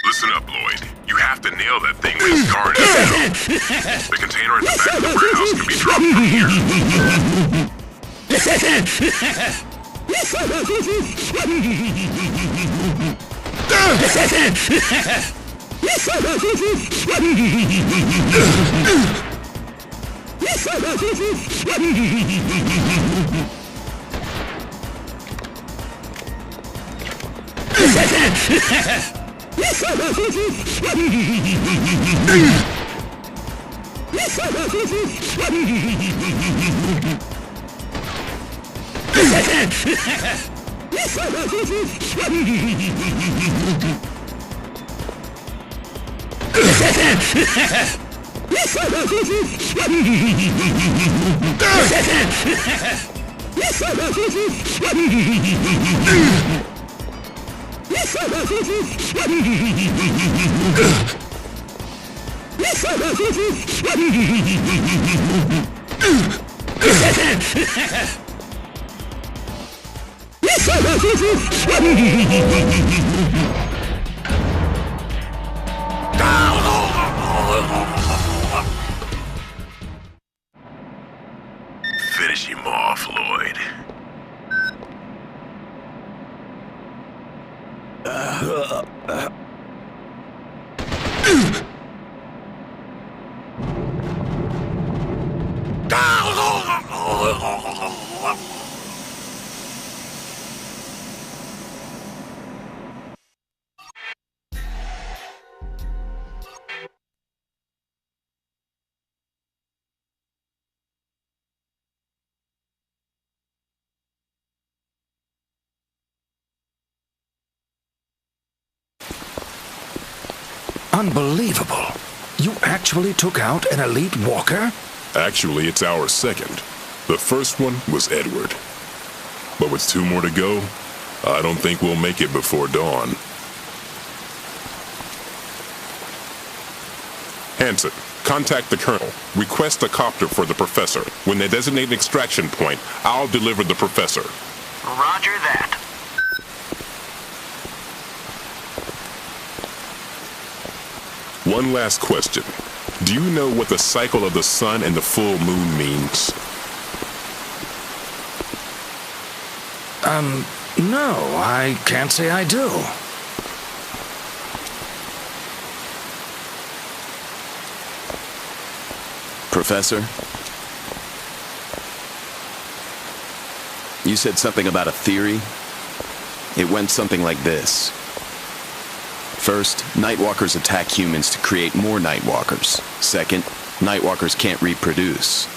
Listen up, Lloyd. You have to nail that thing with its guard down. The container at the back of the warehouse can be dropped from here. Finish him off, Lloyd. Unbelievable. You actually took out an elite walker? Actually, it's our second. The first one was Edward. But with 2 more to go, I don't think we'll make it before dawn. Hanson, contact the Colonel. Request a copter for the Professor. When they designate an extraction point, I'll deliver the Professor. Roger that. One last question. Do you know what the cycle of the sun and the full moon means? No, I can't say I do. Professor? You said something about a theory? It went something like this. First, Nightwalkers attack humans to create more Nightwalkers. Second, Nightwalkers can't reproduce.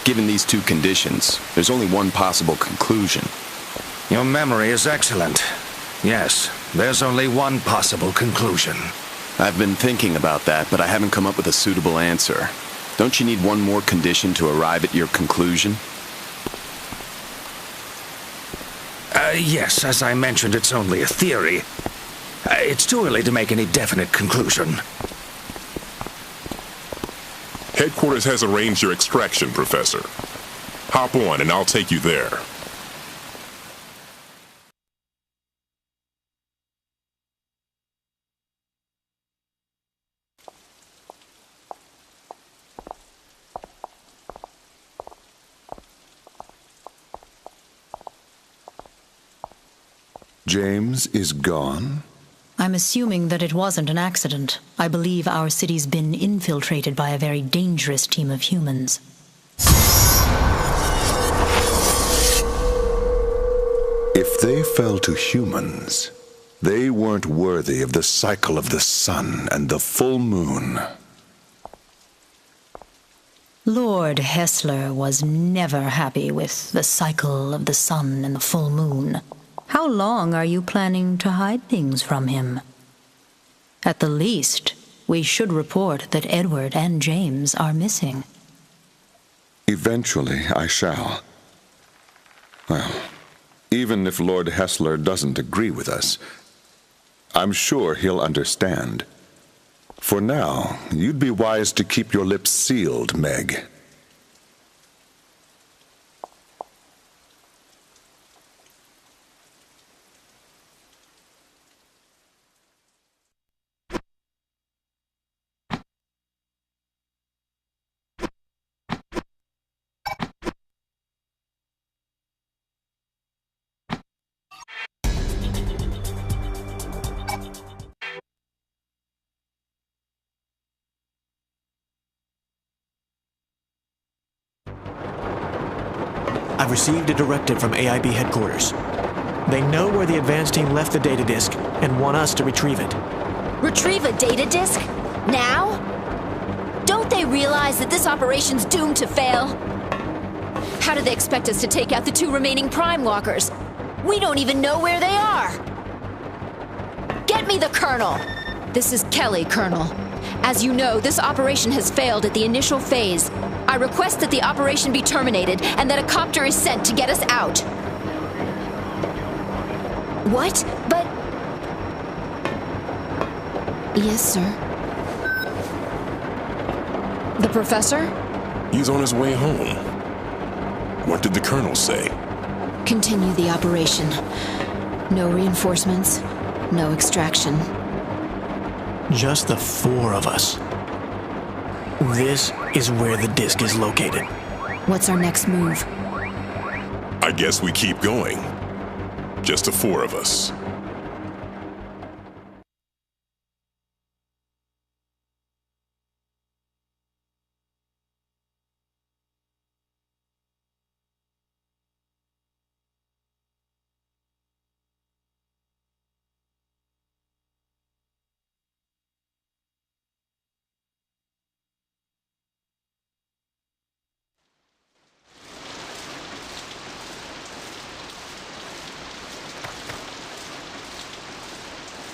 Given these 2 conditions, there's only one possible conclusion. Your memory is excellent. Yes, there's only one possible conclusion. I've been thinking about that, but I haven't come up with a suitable answer. Don't you need one more condition to arrive at your conclusion? Yes, as I mentioned, it's only a theory. It's too early to make any definite conclusion. Headquarters has arranged your extraction, Professor. Hop on and I'll take you there. James is gone? I'm assuming that it wasn't an accident. I believe our city's been infiltrated by a very dangerous team of humans. If they fell to humans, they weren't worthy of the cycle of the sun and the full moon. Lord Hessler was never happy with the cycle of the sun and the full moon. How long are you planning to hide things from him? At the least, we should report that Edward and James are missing. Eventually, I shall. Well, even if Lord Hessler doesn't agree with us, I'm sure he'll understand. For now, you'd be wise to keep your lips sealed, Meg. I've received a directive from AIB headquarters. They know where the advance team left the data disk and want us to retrieve it. Retrieve a data disk? Now? Don't they realize that this operation's doomed to fail? How do they expect us to take out the 2 remaining Prime Walkers? We don't even know where they are! Get me the Colonel! This is Kelly, Colonel. As you know, this operation has failed at the initial phase. I request that the operation be terminated and that a copter is sent to get us out. What? But... Yes, sir. The Professor? He's on his way home. What did the Colonel say? Continue the operation. No reinforcements, no extraction. Just the 4 of us. This is where the disk is located. What's our next move? I guess we keep going. Just the 4 of us.